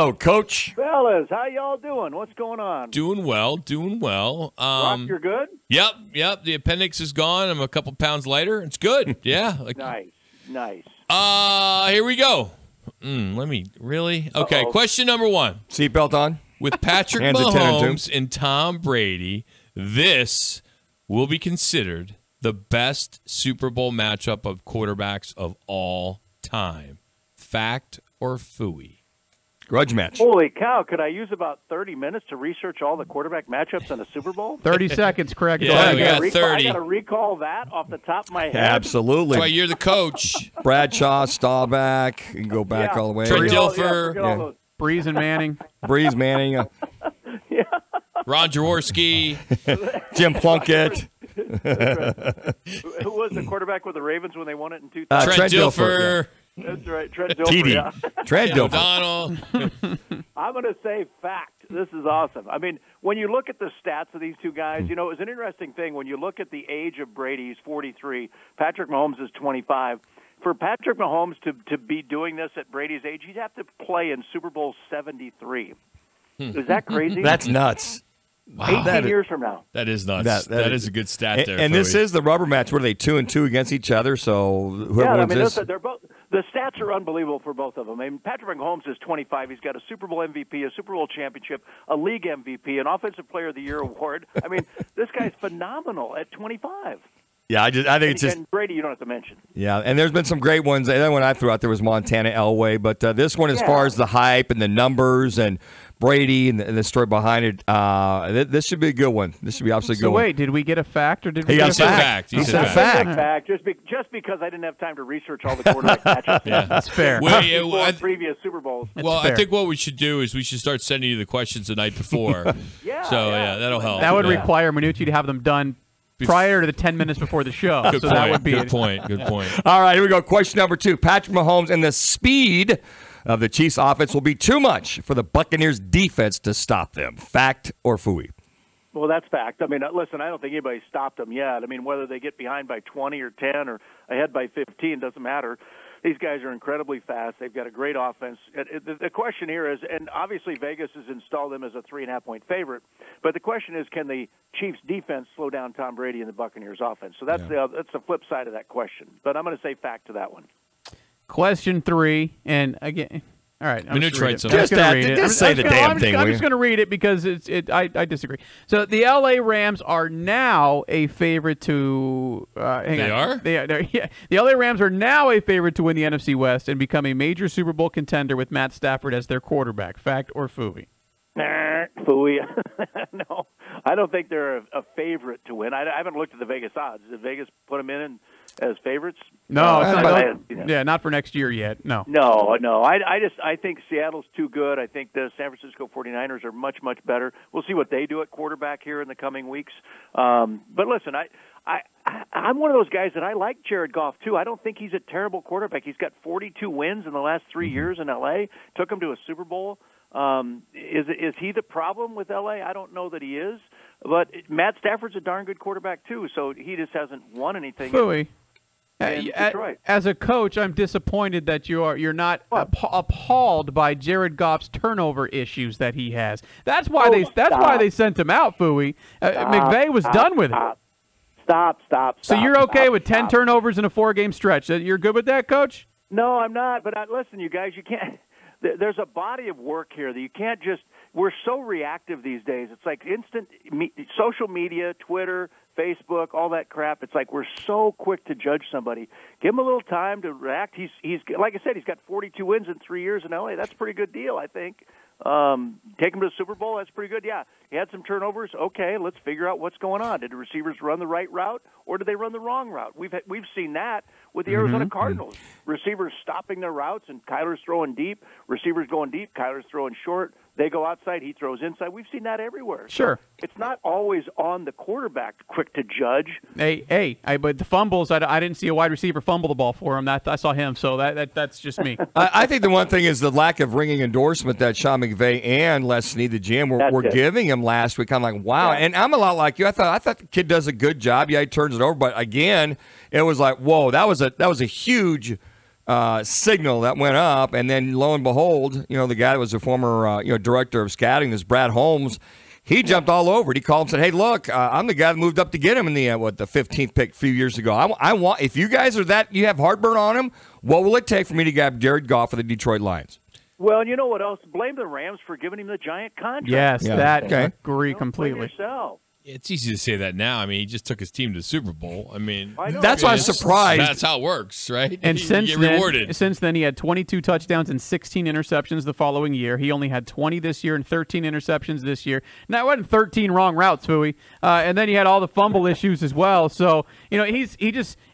Hello, Coach. Fellas, how y'all doing? What's going on? Doing well. Rock, you're good? Yep. The appendix is gone. I'm a couple pounds lighter. It's good. Yeah. Nice. Here we go. Really? Okay, question number 1. Seatbelt on. With Patrick Mahomes and Tom Brady, this will be considered the best Super Bowl matchup of quarterbacks of all time. Fact or phooey? Grudge match. Holy cow, could I use about 30 minutes to research all the quarterback matchups in a Super Bowl? 30 seconds, Craig. Yeah, we got 30. I got to recall that off the top of my head. Absolutely. That's why you're the coach. Bradshaw, Staubach. You can go back all the way. Trent Dilfer. Breeze and Manning. Breeze Manning. Ron Jaworski. Jim Plunkett. Who was the quarterback with the Ravens when they won it in 2000? Trent Dilfer. That's right, Trent Dilfer. Yeah. Trent Dilfer. O'Donnell. I'm going to say fact. This is awesome. I mean, when you look at the stats of these two guys, you know, it's an interesting thing. When you look at the age of Brady, he's 43. Patrick Mahomes is 25. For Patrick Mahomes to be doing this at Brady's age, he'd have to play in Super Bowl 73. Is that crazy? That's nuts. Wow. 18 years from now. That is nuts. That is a good stat there. And this is the rubber match. What are they, 2-2 against each other? So whoever wins this. They're both. The stats are unbelievable for both of them. I mean, Patrick Mahomes is 25. He's got a Super Bowl MVP, a Super Bowl championship, a league MVP, an Offensive Player of the Year award. I mean, this guy's phenomenal at 25. Yeah, I think it's just. And Brady, you don't have to mention. Yeah, and there's been some great ones. The other one I threw out there was Montana Elway, but this one, as far as the hype and the numbers and Brady and the story behind it, this should be a good one. This should be absolutely a good one. So wait, did we get a fact or did we get a fact? He said a fact. Just because I didn't have time to research all the quarterback matchups. Yeah, that's fair. Previous Super Bowls. I think what we should do is we should start sending you the questions the night before. That'll help. That would require Minucci to have them done prior to the 10 minutes before the show. Good point. That would be Good point. All right, here we go. Question number 2. Patrick Mahomes and the speed of the Chiefs offense will be too much for the Buccaneers defense to stop them. Fact or phooey? Well, that's fact. I mean, listen, I don't think anybody's stopped them yet. I mean, whether they get behind by 20 or 10 or ahead by 15 doesn't matter. These guys are incredibly fast. They've got a great offense. The question here is, and obviously Vegas has installed them as a 3.5-point favorite, but the question is, can the Chiefs' defense slow down Tom Brady and the Buccaneers' offense? So that's the flip side of that question. But I'm going to say fact to that one. Question 3, and again, all right. I'm just say the damn thing. I'm just going to read it because I disagree. So the LA Rams are now a favorite to. The LA Rams are now a favorite to win the NFC West and become a major Super Bowl contender with Matt Stafford as their quarterback. Fact or phooey? Phooey. No, I don't think they're a favorite to win. I haven't looked at the Vegas odds. Did Vegas put them in as favorites? No, not for next year yet. No. I think Seattle's too good. I think the San Francisco 49ers are much, much better. We'll see what they do at quarterback here in the coming weeks. But listen, I'm one of those guys that I like Jared Goff too. I don't think he's a terrible quarterback. He's got 42 wins in the last 3 years in L.A. Took him to a Super Bowl. Is he the problem with L.A.? I don't know that he is. But Matt Stafford's a darn good quarterback too, so he just hasn't won anything. Phooey. As a coach, I'm disappointed that you're not appalled by Jared Goff's turnover issues that he has. That's why they sent him out, Phooey. McVay was done with it. Stop. So you're okay with 10 turnovers in a 4-game stretch? You're good with that, Coach? No, I'm not. But listen, you guys, you can't. There's a body of work here that you can't just. We're so reactive these days. It's like instant social media, Twitter, Facebook, all that crap. It's like we're so quick to judge somebody. Give him a little time to react. He's like I said, he's got 42 wins in 3 years in LA. That's a pretty good deal, I think. Take him to the Super Bowl. That's pretty good. Yeah, he had some turnovers. Okay, let's figure out what's going on. Did the receivers run the right route or did they run the wrong route? We've seen that with the Arizona Cardinals. Receivers stopping their routes and Kyler's throwing deep. Receivers going deep. Kyler's throwing short. They go outside. He throws inside. We've seen that everywhere. Sure. So it's not always on the quarterback quick to judge. But the fumbles, I didn't see a wide receiver fumble the ball for him. I saw him, so that's just me. I think the one thing is the lack of ringing endorsement that Sean McVay and Les Snead, the GM, were giving him last week. I'm like, wow. Yeah. And I'm a lot like you. I thought the kid does a good job. Yeah, he turns it over. But, again, it was like, whoa, that was a huge signal that went up, and then lo and behold, the guy that was a former director of scouting, this Brad Holmes, he jumped all over it. He called and said, "Hey, look, I'm the guy that moved up to get him in the 15th pick a few years ago. I want, if you guys are that, you have heartburn on him, what will it take for me to grab Jared Goff for the Detroit Lions?" Well, you know what else? Blame the Rams for giving him the giant contract. Yes, agree completely. Blame yourself. It's easy to say that now. I mean, he just took his team to the Super Bowl. I mean, that's why I was surprised. That's how it works, right? And since then, he had 22 touchdowns and 16 interceptions the following year. He only had 20 this year and 13 interceptions this year. Now, it wasn't 13 wrong routes, Fooey. And then he had all the fumble issues as well. So,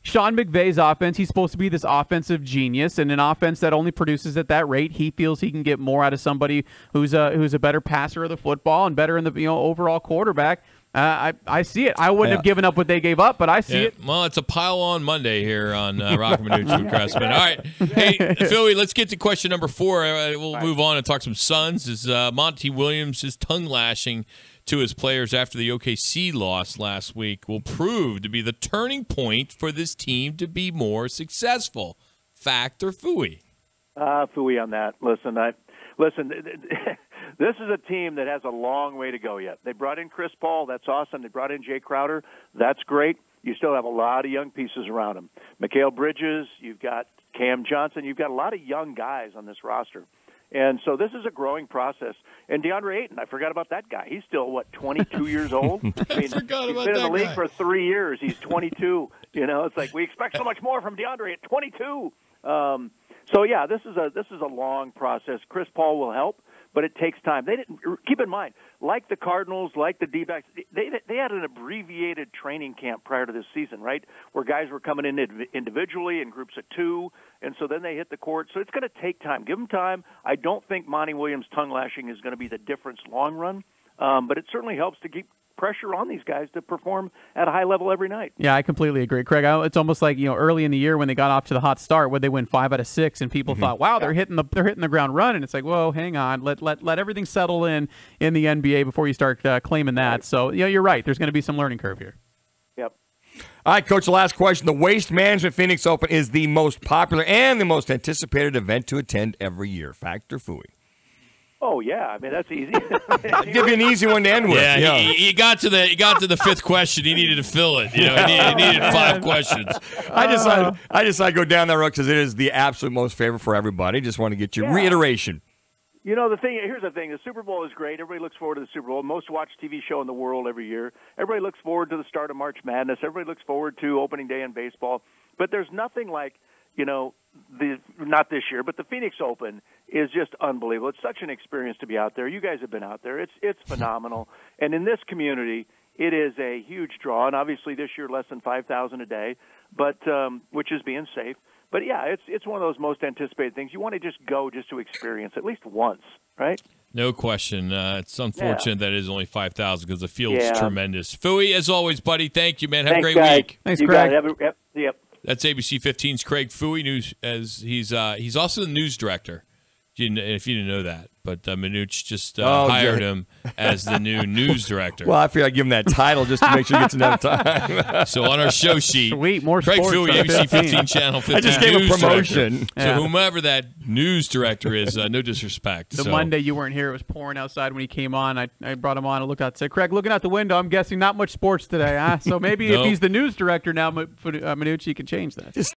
Sean McVay's offense, he's supposed to be this offensive genius, and an offense that only produces at that rate. He feels he can get more out of somebody who's a better passer of the football and better in the overall quarterback. I see it. I wouldn't have given up what they gave up, but I see it. Well, it's a pile-on Monday here on Rock Minucci with Cressman. All right. Hey, Philly, let's get to question number 4. We'll move on and talk some Suns. Is Monty Williams' tongue lashing to his players after the OKC loss last week will prove to be the turning point for this team to be more successful? Fact or phooey? Phooey on that. Listen, this is a team that has a long way to go yet. They brought in Chris Paul. That's awesome. They brought in Jay Crowder. That's great. You still have a lot of young pieces around him. Mikal Bridges, you've got Cam Johnson. You've got a lot of young guys on this roster. And so this is a growing process. And DeAndre Ayton, I forgot about that guy. He's still, 22 years old? I mean, he's been in the league for 3 years. He's 22. It's like we expect so much more from DeAndre at 22. So, yeah, this is a long process. Chris Paul will help, but it takes time. They didn't keep in mind, like the Cardinals, like the D-backs, they had an abbreviated training camp prior to this season, right, where guys were coming in individually in groups of 2, and so then they hit the court. So it's going to take time. Give them time. I don't think Monty Williams' tongue lashing is going to be the difference long run, but it certainly helps to keep pressure on these guys to perform at a high level every night. Yeah, I completely agree, Craig. It's almost like early in the year when they got off to the hot start, where they win 5 out of 6, and people thought, "Wow, they're hitting the ground running." It's like, whoa, hang on, let everything settle in the NBA before you start claiming that. Right. So you're right. There's going to be some learning curve here. Yep. All right, Coach. The last question: the Waste Management Phoenix Open is the most popular and the most anticipated event to attend every year. Fact or phooey? Oh yeah, I mean that's easy. I'll give you an easy one to end with. Yeah, he got to the 5th question. He needed to fill it. He needed 5 questions. I decided to go down that road because it is the absolute most favorite for everybody. Just want to get your reiteration. Here's the thing. The Super Bowl is great. Everybody looks forward to the Super Bowl. Most watched TV show in the world every year. Everybody looks forward to the start of March Madness. Everybody looks forward to opening day in baseball. But there's nothing like, not this year, but the Phoenix Open is just unbelievable. It's such an experience to be out there. You guys have been out there. It's phenomenal. And in this community, it is a huge draw. And obviously this year, less than 5,000 a day, but which is being safe. But, yeah, it's one of those most anticipated things. You want to just go just to experience at least once, right? No question. It's unfortunate that it is only 5,000 because the field is tremendous. Phooey, as always, buddy, thank you, man. Have a great week. Thanks, Craig. Yep. That's ABC 15's Craig Phooey, he's also the news director. If you didn't know that, but Minucci just hired him as the new news director. Well, I figured I'd give him that title just to make sure he gets enough time. So on our show sheet, sweet, more Craig sports Phooey, ABC 15 Channel 15. I just gave him promotion. So whomever that news director is, no disrespect. The Monday you weren't here, it was pouring outside when he came on. I brought him on and looked out and said, "Craig, looking out the window, I'm guessing not much sports today, huh?" So maybe if he's the news director now, Minucci can change that.